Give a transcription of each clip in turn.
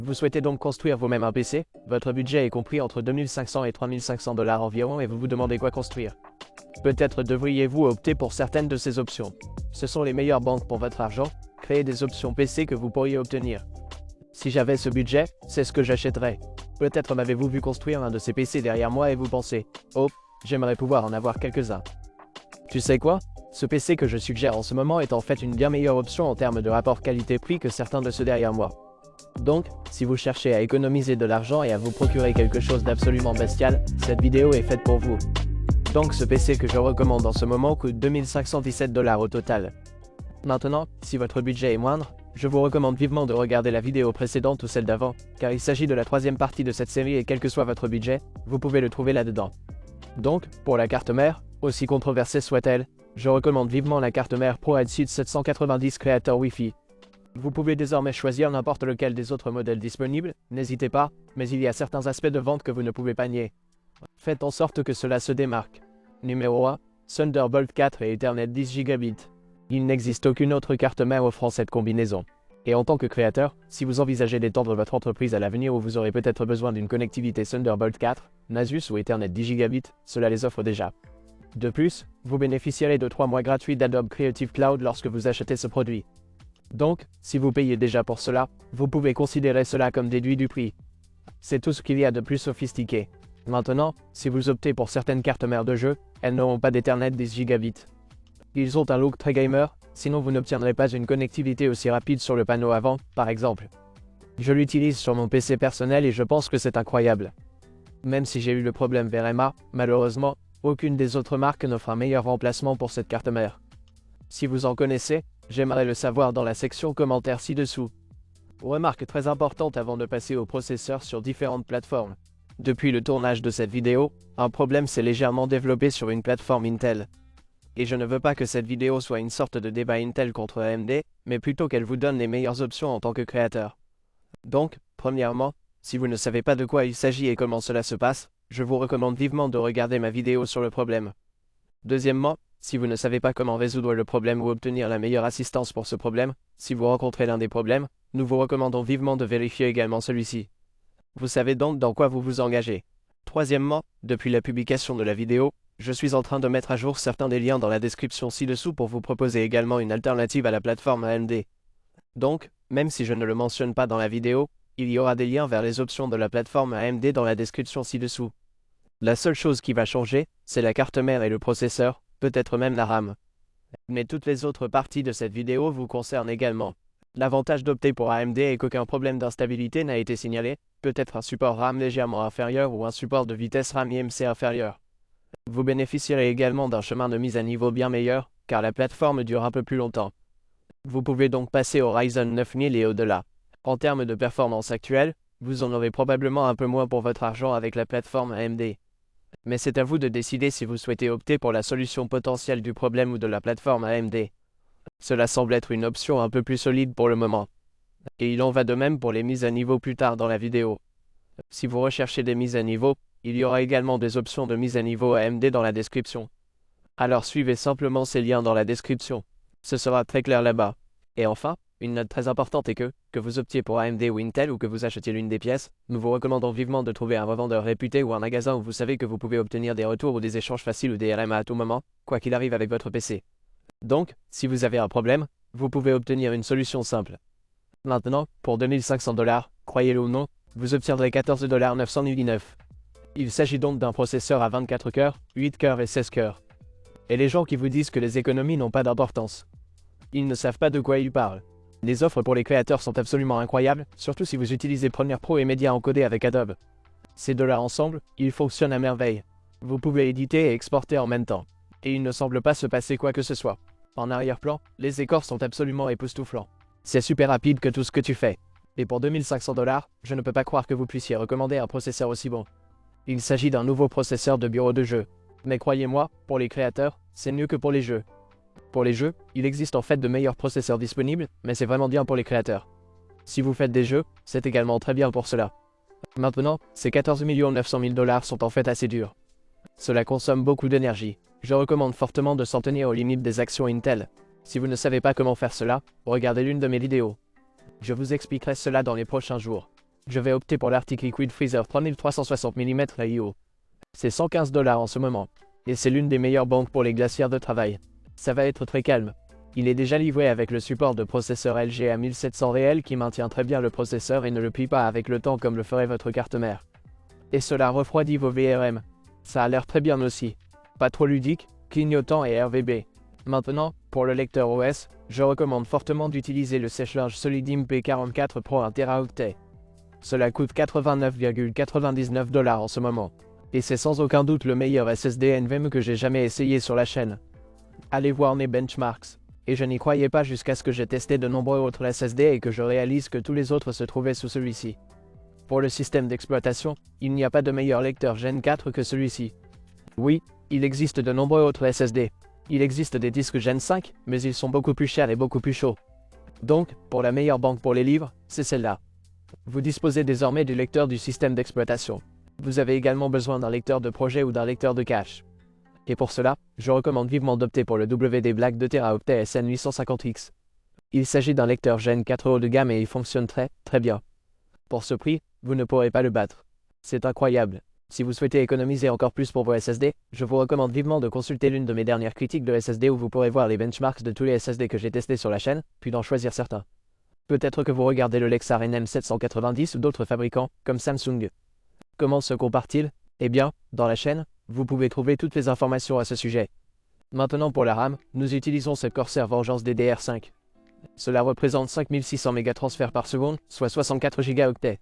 Vous souhaitez donc construire vous-même un PC. Votre budget est compris entre 2500 et 3500 $ environ et vous vous demandez quoi construire. Peut-être devriez-vous opter pour certaines de ces options. Ce sont les meilleures banques pour votre argent. Créez des options PC que vous pourriez obtenir. Si j'avais ce budget, c'est ce que j'achèterais. Peut-être m'avez-vous vu construire un de ces PC derrière moi et vous pensez « Oh, j'aimerais pouvoir en avoir quelques-uns. » Tu sais quoi? Ce PC que je suggère en ce moment est en fait une bien meilleure option en termes de rapport qualité-prix que certains de ceux derrière moi. Donc, si vous cherchez à économiser de l'argent et à vous procurer quelque chose d'absolument bestial, cette vidéo est faite pour vous. Donc ce PC que je recommande en ce moment coûte 2517 $ au total. Maintenant, si votre budget est moindre, je vous recommande vivement de regarder la vidéo précédente ou celle d'avant, car il s'agit de la troisième partie de cette série et quel que soit votre budget, vous pouvez le trouver là-dedans. Donc, pour la carte mère, aussi controversée soit-elle, je recommande vivement la carte mère ProRedSeed 790 Creator Wi-Fi. Vous pouvez désormais choisir n'importe lequel des autres modèles disponibles, n'hésitez pas, mais il y a certains aspects de vente que vous ne pouvez pas nier. Faites en sorte que cela se démarque. Numéro 1, Thunderbolt 4 et Ethernet 10 Gb. Il n'existe aucune autre carte mère offrant cette combinaison. Et en tant que créateur, si vous envisagez d'étendre votre entreprise à l'avenir où vous aurez peut-être besoin d'une connectivité Thunderbolt 4, Nasus ou Ethernet 10 Gb, cela les offre déjà. De plus, vous bénéficierez de 3 mois gratuits d'Adobe Creative Cloud lorsque vous achetez ce produit. Donc, si vous payez déjà pour cela, vous pouvez considérer cela comme déduit du prix. C'est tout ce qu'il y a de plus sophistiqué. Maintenant, si vous optez pour certaines cartes mères de jeu, elles n'auront pas d'Ethernet 10 Gb. Ils ont un look très gamer, sinon vous n'obtiendrez pas une connectivité aussi rapide sur le panneau avant, par exemple. Je l'utilise sur mon PC personnel et je pense que c'est incroyable. Même si j'ai eu le problème VRMA, malheureusement, aucune des autres marques n'offre un meilleur remplacement pour cette carte mère. Si vous en connaissez, j'aimerais le savoir dans la section commentaires ci-dessous. Remarque très importante avant de passer au processeur sur différentes plateformes. Depuis le tournage de cette vidéo, un problème s'est légèrement développé sur une plateforme Intel. Et je ne veux pas que cette vidéo soit une sorte de débat Intel contre AMD, mais plutôt qu'elle vous donne les meilleures options en tant que créateur. Donc, premièrement, si vous ne savez pas de quoi il s'agit et comment cela se passe, je vous recommande vivement de regarder ma vidéo sur le problème. Deuxièmement, si vous ne savez pas comment résoudre le problème ou obtenir la meilleure assistance pour ce problème, si vous rencontrez l'un des problèmes, nous vous recommandons vivement de vérifier également celui-ci. Vous savez donc dans quoi vous vous engagez. Troisièmement, depuis la publication de la vidéo, je suis en train de mettre à jour certains des liens dans la description ci-dessous pour vous proposer également une alternative à la plateforme AMD. Donc, même si je ne le mentionne pas dans la vidéo, il y aura des liens vers les options de la plateforme AMD dans la description ci-dessous. La seule chose qui va changer, c'est la carte mère et le processeur, peut-être même la RAM. Mais toutes les autres parties de cette vidéo vous concernent également. L'avantage d'opter pour AMD est qu'aucun problème d'instabilité n'a été signalé, peut-être un support RAM légèrement inférieur ou un support de vitesse RAM IMC inférieur. Vous bénéficierez également d'un chemin de mise à niveau bien meilleur, car la plateforme dure un peu plus longtemps. Vous pouvez donc passer au Ryzen 9000 et au-delà. En termes de performance actuelle, vous en aurez probablement un peu moins pour votre argent avec la plateforme AMD. Mais c'est à vous de décider si vous souhaitez opter pour la solution potentielle du problème ou de la plateforme AMD. Cela semble être une option un peu plus solide pour le moment. Et il en va de même pour les mises à niveau plus tard dans la vidéo. Si vous recherchez des mises à niveau, il y aura également des options de mise à niveau AMD dans la description. Alors suivez simplement ces liens dans la description. Ce sera très clair là-bas. Et enfin, une note très importante est que vous optiez pour AMD ou Intel ou que vous achetiez l'une des pièces, nous vous recommandons vivement de trouver un revendeur réputé ou un magasin où vous savez que vous pouvez obtenir des retours ou des échanges faciles ou des RMA à tout moment, quoi qu'il arrive avec votre PC. Donc, si vous avez un problème, vous pouvez obtenir une solution simple. Maintenant, pour 2500 $, croyez-le ou non, vous obtiendrez 14 999 $. Il s'agit donc d'un processeur à 24 cœurs, 8 cœurs et 16 cœurs. Et les gens qui vous disent que les économies n'ont pas d'importance, ils ne savent pas de quoi ils parlent. Les offres pour les créateurs sont absolument incroyables, surtout si vous utilisez Premiere Pro et Media encodé avec Adobe. Ces deux-là ensemble, ils fonctionnent à merveille. Vous pouvez éditer et exporter en même temps. Et il ne semble pas se passer quoi que ce soit. En arrière-plan, les écors sont absolument époustouflants. C'est super rapide que tout ce que tu fais. Et pour 2500 $, je ne peux pas croire que vous puissiez recommander un processeur aussi bon. Il s'agit d'un nouveau processeur de bureau de jeu. Mais croyez-moi, pour les créateurs, c'est mieux que pour les jeux. Pour les jeux, il existe en fait de meilleurs processeurs disponibles, mais c'est vraiment bien pour les créateurs. Si vous faites des jeux, c'est également très bien pour cela. Maintenant, ces 14 900 000 $ sont en fait assez durs. Cela consomme beaucoup d'énergie. Je recommande fortement de s'en tenir aux limites des actions Intel. Si vous ne savez pas comment faire cela, regardez l'une de mes vidéos. Je vous expliquerai cela dans les prochains jours. je vais opter pour l'Arctic Liquid Freezer 3360 mm AIO. C'est 115 $ en ce moment, et c'est l'une des meilleures banques pour les glacières de travail. Ça va être très calme. Il est déjà livré avec le support de processeur LG A1700 réel qui maintient très bien le processeur et ne le plie pas avec le temps comme le ferait votre carte mère. Et cela refroidit vos VRM. Ça a l'air très bien aussi. Pas trop ludique, clignotant et RVB. Maintenant, pour le lecteur OS, je recommande fortement d'utiliser le sèche-linge Solidim P44 Pro 1 Teraoctet. Cela coûte 89,99 $ en ce moment. Et c'est sans aucun doute le meilleur SSD NVMe que j'ai jamais essayé sur la chaîne. Allez voir mes benchmarks. Et je n'y croyais pas jusqu'à ce que j'ai testé de nombreux autres SSD et que je réalise que tous les autres se trouvaient sous celui-ci. Pour le système d'exploitation, il n'y a pas de meilleur lecteur Gen 4 que celui-ci. Oui, il existe de nombreux autres SSD. Il existe des disques Gen 5, mais ils sont beaucoup plus chers et beaucoup plus chauds. Donc, pour la meilleure banque pour les livres, c'est celle-là. Vous disposez désormais du lecteur du système d'exploitation. Vous avez également besoin d'un lecteur de projet ou d'un lecteur de cache. Et pour cela, je recommande vivement d'opter pour le WD Black 2 Teraoctet SN850X. Il s'agit d'un lecteur Gen 4 haut de gamme et il fonctionne très bien. Pour ce prix, vous ne pourrez pas le battre. C'est incroyable. Si vous souhaitez économiser encore plus pour vos SSD, je vous recommande vivement de consulter l'une de mes dernières critiques de SSD où vous pourrez voir les benchmarks de tous les SSD que j'ai testés sur la chaîne, puis d'en choisir certains. Peut-être que vous regardez le Lexar NM790 ou d'autres fabricants, comme Samsung. Comment se compare-t-il? Eh bien, dans la chaîne, vous pouvez trouver toutes les informations à ce sujet. Maintenant pour la RAM, nous utilisons cette Corsair Vengeance DDR5. Cela représente 5600 mégatransferts par seconde, soit 64 gigaoctets.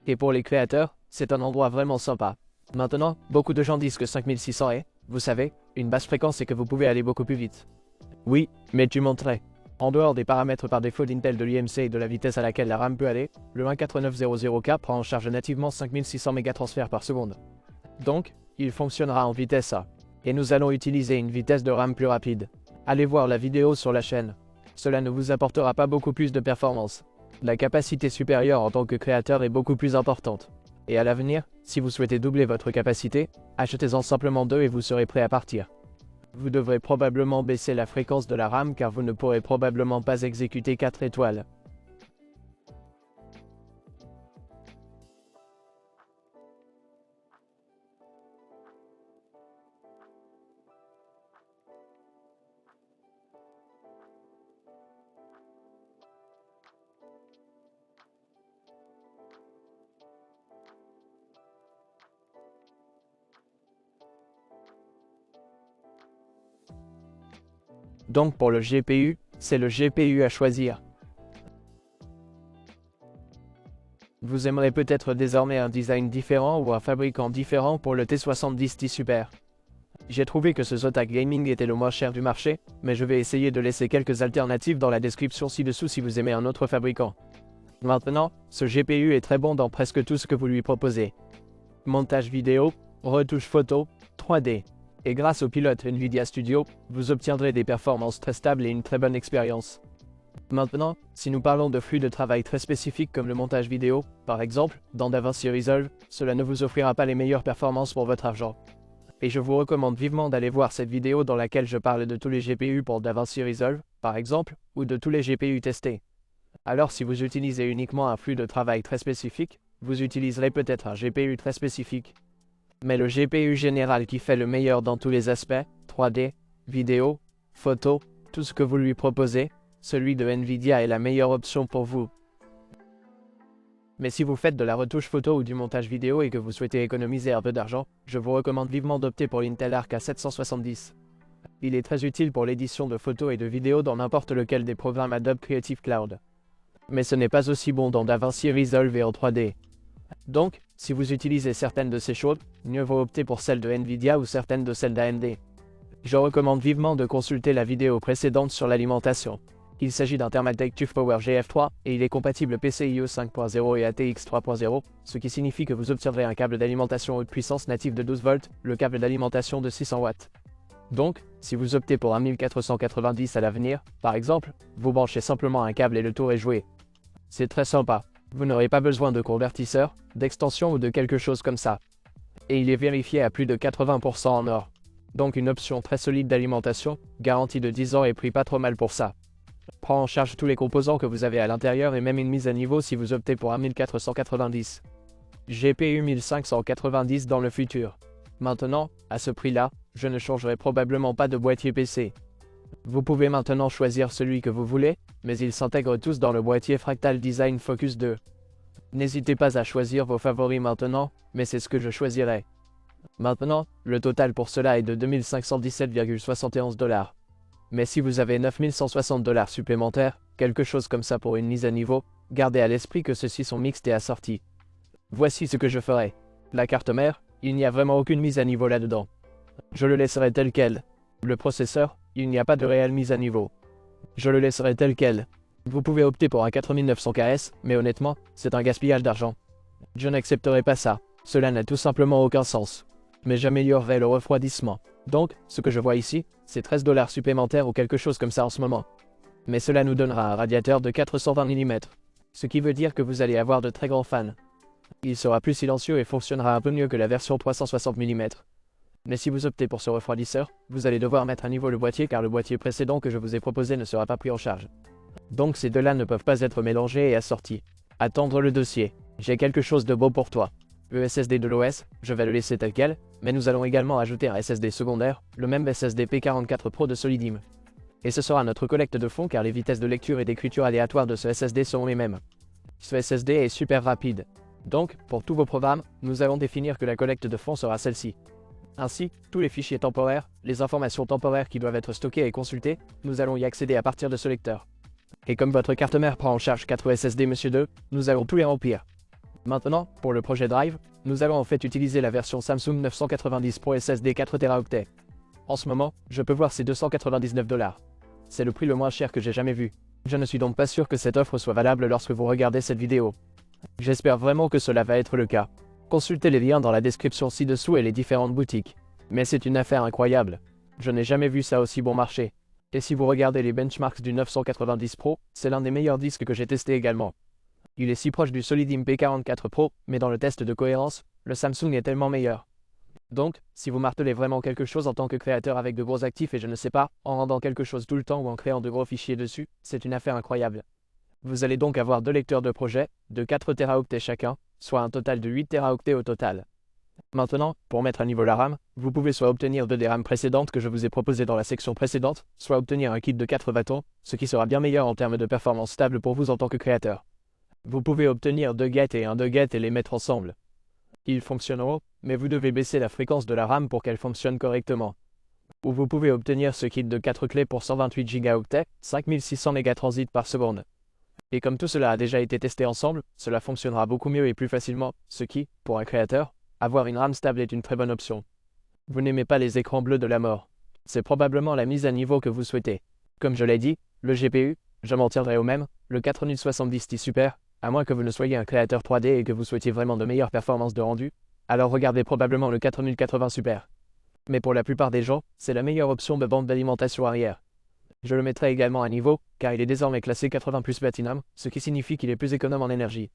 Et pour les créateurs, c'est un endroit vraiment sympa. Maintenant, beaucoup de gens disent que 5600 est, vous savez, une basse fréquence et que vous pouvez aller beaucoup plus vite. Oui, mais tu monterais. En dehors des paramètres par défaut d'Intel de l'IMC et de la vitesse à laquelle la RAM peut aller, le 14900K prend en charge nativement 5600 mégatransferts par seconde. Donc, il fonctionnera en vitesse A. Et nous allons utiliser une vitesse de RAM plus rapide. Allez voir la vidéo sur la chaîne. Cela ne vous apportera pas beaucoup plus de performance. La capacité supérieure en tant que créateur est beaucoup plus importante. Et à l'avenir, si vous souhaitez doubler votre capacité, achetez-en simplement 2 et vous serez prêt à partir. Vous devrez probablement baisser la fréquence de la RAM car vous ne pourrez probablement pas exécuter 4 étoiles. Donc pour le GPU, c'est le GPU à choisir. Vous aimerez peut-être désormais un design différent ou un fabricant différent pour le T70 Ti Super. J'ai trouvé que ce Zotac Gaming était le moins cher du marché, mais je vais essayer de laisser quelques alternatives dans la description ci-dessous si vous aimez un autre fabricant. Maintenant, ce GPU est très bon dans presque tout ce que vous lui proposez. Montage vidéo, retouche photo, 3D. Et grâce au pilote NVIDIA Studio, vous obtiendrez des performances très stables et une très bonne expérience. Maintenant, si nous parlons de flux de travail très spécifiques comme le montage vidéo, par exemple, dans DaVinci Resolve, cela ne vous offrira pas les meilleures performances pour votre argent. Et je vous recommande vivement d'aller voir cette vidéo dans laquelle je parle de tous les GPU pour DaVinci Resolve, par exemple, ou de tous les GPU testés. Alors si vous utilisez uniquement un flux de travail très spécifique, vous utiliserez peut-être un GPU très spécifique. Mais le GPU général qui fait le meilleur dans tous les aspects, 3D, vidéo, photo, tout ce que vous lui proposez, celui de NVIDIA est la meilleure option pour vous. Mais si vous faites de la retouche photo ou du montage vidéo et que vous souhaitez économiser un peu d'argent, je vous recommande vivement d'opter pour l'Intel Arc A770. Il est très utile pour l'édition de photos et de vidéos dans n'importe lequel des programmes Adobe Creative Cloud. Mais ce n'est pas aussi bon dans DaVinci Resolve et en 3D. Donc, si vous utilisez certaines de ces choses, mieux vaut opter pour celles de NVIDIA ou certaines de celles d'AMD. Je recommande vivement de consulter la vidéo précédente sur l'alimentation. Il s'agit d'un Thermaltake TUF-Power GF3 et il est compatible PCIe 5.0 et ATX 3.0, ce qui signifie que vous obtiendrez un câble d'alimentation haute puissance natif de 12 volts, le câble d'alimentation de 600 watts. Donc, si vous optez pour un 1490 à l'avenir, par exemple, vous branchez simplement un câble et le tour est joué. C'est très sympa. Vous n'aurez pas besoin de convertisseur, d'extension ou de quelque chose comme ça. Et il est vérifié à plus de 80% en or. Donc une option très solide d'alimentation, garantie de 10 ans et prix pas trop mal pour ça. Prend en charge tous les composants que vous avez à l'intérieur et même une mise à niveau si vous optez pour un 1490. GPU 1590 dans le futur. Maintenant, à ce prix-là, je ne changerai probablement pas de boîtier PC. Vous pouvez maintenant choisir celui que vous voulez, mais ils s'intègrent tous dans le boîtier Fractal Design Focus 2. N'hésitez pas à choisir vos favoris maintenant, mais c'est ce que je choisirai. Maintenant, le total pour cela est de 2517,71 $. Mais si vous avez 9160 $ supplémentaires, quelque chose comme ça pour une mise à niveau, gardez à l'esprit que ceux-ci sont mixtes et assortis. Voici ce que je ferai. La carte mère, il n'y a vraiment aucune mise à niveau là-dedans. Je le laisserai tel quel. Le processeur, il n'y a pas de réelle mise à niveau. Je le laisserai tel quel. Vous pouvez opter pour un 4900 KS, mais honnêtement, c'est un gaspillage d'argent. Je n'accepterai pas ça. Cela n'a tout simplement aucun sens. Mais j'améliorerai le refroidissement. Donc, ce que je vois ici, c'est 13 $ supplémentaires ou quelque chose comme ça en ce moment. Mais cela nous donnera un radiateur de 420 mm. Ce qui veut dire que vous allez avoir de très grands fans. Il sera plus silencieux et fonctionnera un peu mieux que la version 360 mm. Mais si vous optez pour ce refroidisseur, vous allez devoir mettre à niveau le boîtier car le boîtier précédent que je vous ai proposé ne sera pas pris en charge. Donc ces deux-là ne peuvent pas être mélangés et assortis. Attendre le dossier. J'ai quelque chose de beau pour toi. Le SSD de l'OS, je vais le laisser tel quel, mais nous allons également ajouter un SSD secondaire, le même SSD P44 Pro de Solidim. Et ce sera notre collecte de fonds car les vitesses de lecture et d'écriture aléatoires de ce SSD seront les mêmes. Ce SSD est super rapide. Donc, pour tous vos programmes, nous allons définir que la collecte de fonds sera celle-ci. Ainsi, tous les fichiers temporaires, les informations temporaires qui doivent être stockées et consultées, nous allons y accéder à partir de ce lecteur. Et comme votre carte mère prend en charge 4 SSD Monsieur 2, nous allons tous les remplir. Maintenant, pour le projet Drive, nous allons en fait utiliser la version Samsung 990 Pro SSD 4 Teraoctets. En ce moment, je peux voir ces 299 $. C'est le prix le moins cher que j'ai jamais vu. Je ne suis donc pas sûr que cette offre soit valable lorsque vous regardez cette vidéo. J'espère vraiment que cela va être le cas. Consultez les liens dans la description ci-dessous et les différentes boutiques. Mais c'est une affaire incroyable. Je n'ai jamais vu ça aussi bon marché. Et si vous regardez les benchmarks du 990 Pro, c'est l'un des meilleurs disques que j'ai testé également. Il est si proche du Solidim P44 Pro, mais dans le test de cohérence, le Samsung est tellement meilleur. Donc, si vous martelez vraiment quelque chose en tant que créateur avec de gros actifs et je ne sais pas, en rendant quelque chose tout le temps ou en créant de gros fichiers dessus, c'est une affaire incroyable. Vous allez donc avoir 2 lecteurs de projet, de 4 Teraoctets chacun, soit un total de 8 Teraoctets au total. Maintenant, pour mettre à niveau la RAM, vous pouvez soit obtenir 2 des RAM précédentes que je vous ai proposées dans la section précédente, soit obtenir un kit de 4 bâtons, ce qui sera bien meilleur en termes de performance stable pour vous en tant que créateur. Vous pouvez obtenir 2 gates et un 2 gates et les mettre ensemble. Ils fonctionneront, mais vous devez baisser la fréquence de la RAM pour qu'elle fonctionne correctement. Ou vous pouvez obtenir ce kit de 4 clés pour 128 Go, 5600 mégatransits par seconde. Et comme tout cela a déjà été testé ensemble, cela fonctionnera beaucoup mieux et plus facilement, ce qui, pour un créateur, avoir une RAM stable est une très bonne option. Vous n'aimez pas les écrans bleus de la mort. C'est probablement la mise à niveau que vous souhaitez. Comme je l'ai dit, le GPU, je m'en tiendrai au même, le 4070 Ti Super, à moins que vous ne soyez un créateur 3D et que vous souhaitiez vraiment de meilleures performances de rendu, alors regardez probablement le 4080 Super. Mais pour la plupart des gens, c'est la meilleure option de bande d'alimentation arrière. Je le mettrai également à niveau, car il est désormais classé 80 plus Platinum, ce qui signifie qu'il est plus économe en énergie.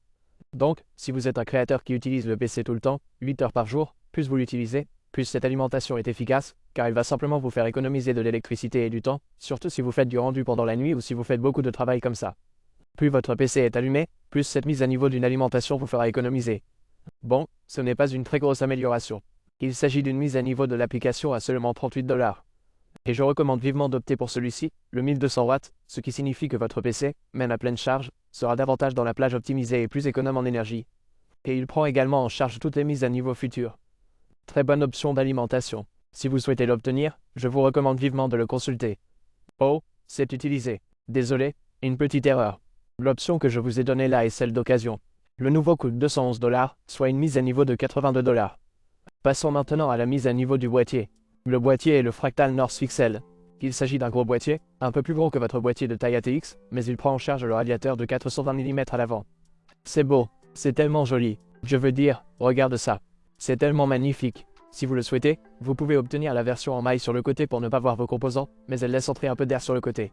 Donc, si vous êtes un créateur qui utilise le PC tout le temps, 8 heures par jour, plus vous l'utilisez, plus cette alimentation est efficace, car il va simplement vous faire économiser de l'électricité et du temps, surtout si vous faites du rendu pendant la nuit ou si vous faites beaucoup de travail comme ça. Plus votre PC est allumé, plus cette mise à niveau d'une alimentation vous fera économiser. Bon, ce n'est pas une très grosse amélioration. Il s'agit d'une mise à niveau de l'application à seulement 38 $. Et je recommande vivement d'opter pour celui-ci, le 1200 watts, ce qui signifie que votre PC, même à pleine charge, sera davantage dans la plage optimisée et plus économe en énergie. Et il prend également en charge toutes les mises à niveau futures. Très bonne option d'alimentation. Si vous souhaitez l'obtenir, je vous recommande vivement de le consulter. Oh, c'est utilisé. Désolé, une petite erreur. L'option que je vous ai donnée là est celle d'occasion. Le nouveau coûte 211 $, soit une mise à niveau de 82 $. Passons maintenant à la mise à niveau du boîtier. Le boîtier est le Fractal Northfix L. Il s'agit d'un gros boîtier, un peu plus gros que votre boîtier de taille ATX, mais il prend en charge le radiateur de 420 mm à l'avant. C'est beau, c'est tellement joli. Je veux dire, regarde ça. C'est tellement magnifique. Si vous le souhaitez, vous pouvez obtenir la version en maille sur le côté pour ne pas voir vos composants, mais elle laisse entrer un peu d'air sur le côté.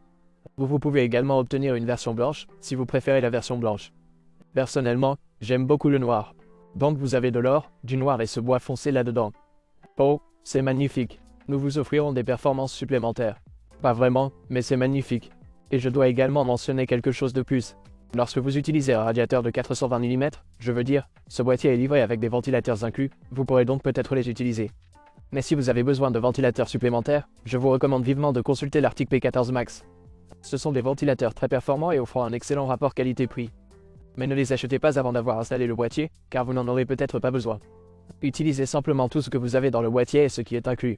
Vous pouvez également obtenir une version blanche, si vous préférez la version blanche. Personnellement, j'aime beaucoup le noir. Donc vous avez de l'or, du noir et ce bois foncé là-dedans. Oh, c'est magnifique. Nous vous offrirons des performances supplémentaires. Pas vraiment, mais c'est magnifique. Et je dois également mentionner quelque chose de plus. Lorsque vous utilisez un radiateur de 420 mm, je veux dire, ce boîtier est livré avec des ventilateurs inclus, vous pourrez donc peut-être les utiliser. Mais si vous avez besoin de ventilateurs supplémentaires, je vous recommande vivement de consulter l'article P14 Max. Ce sont des ventilateurs très performants et offrant un excellent rapport qualité-prix. Mais ne les achetez pas avant d'avoir installé le boîtier, car vous n'en aurez peut-être pas besoin. Utilisez simplement tout ce que vous avez dans le boîtier et ce qui est inclus.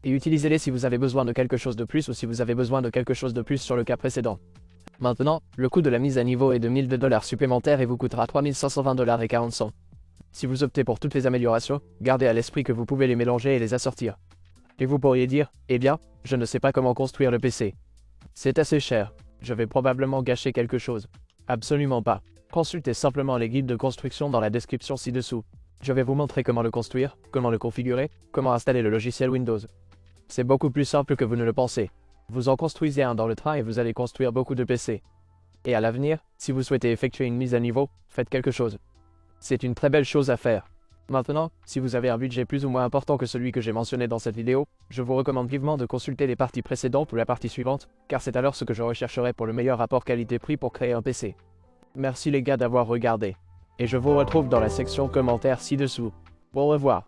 Et utilisez-les si vous avez besoin de quelque chose de plus ou si vous avez besoin de quelque chose de plus sur le cas précédent. Maintenant, le coût de la mise à niveau est de 1000 $ supplémentaires et vous coûtera 3520 $ et 40 cents. Si vous optez pour toutes les améliorations, gardez à l'esprit que vous pouvez les mélanger et les assortir. Et vous pourriez dire, eh bien, je ne sais pas comment construire le PC. C'est assez cher. Je vais probablement gâcher quelque chose. Absolument pas. Consultez simplement les guides de construction dans la description ci-dessous. Je vais vous montrer comment le construire, comment le configurer, comment installer le logiciel Windows. C'est beaucoup plus simple que vous ne le pensez. Vous en construisez un dans le train et vous allez construire beaucoup de PC. Et à l'avenir, si vous souhaitez effectuer une mise à niveau, faites quelque chose. C'est une très belle chose à faire. Maintenant, si vous avez un budget plus ou moins important que celui que j'ai mentionné dans cette vidéo, je vous recommande vivement de consulter les parties précédentes ou la partie suivante, car c'est alors ce que je rechercherai pour le meilleur rapport qualité-prix pour créer un PC. Merci les gars d'avoir regardé. Et je vous retrouve dans la section commentaires ci-dessous. Au revoir.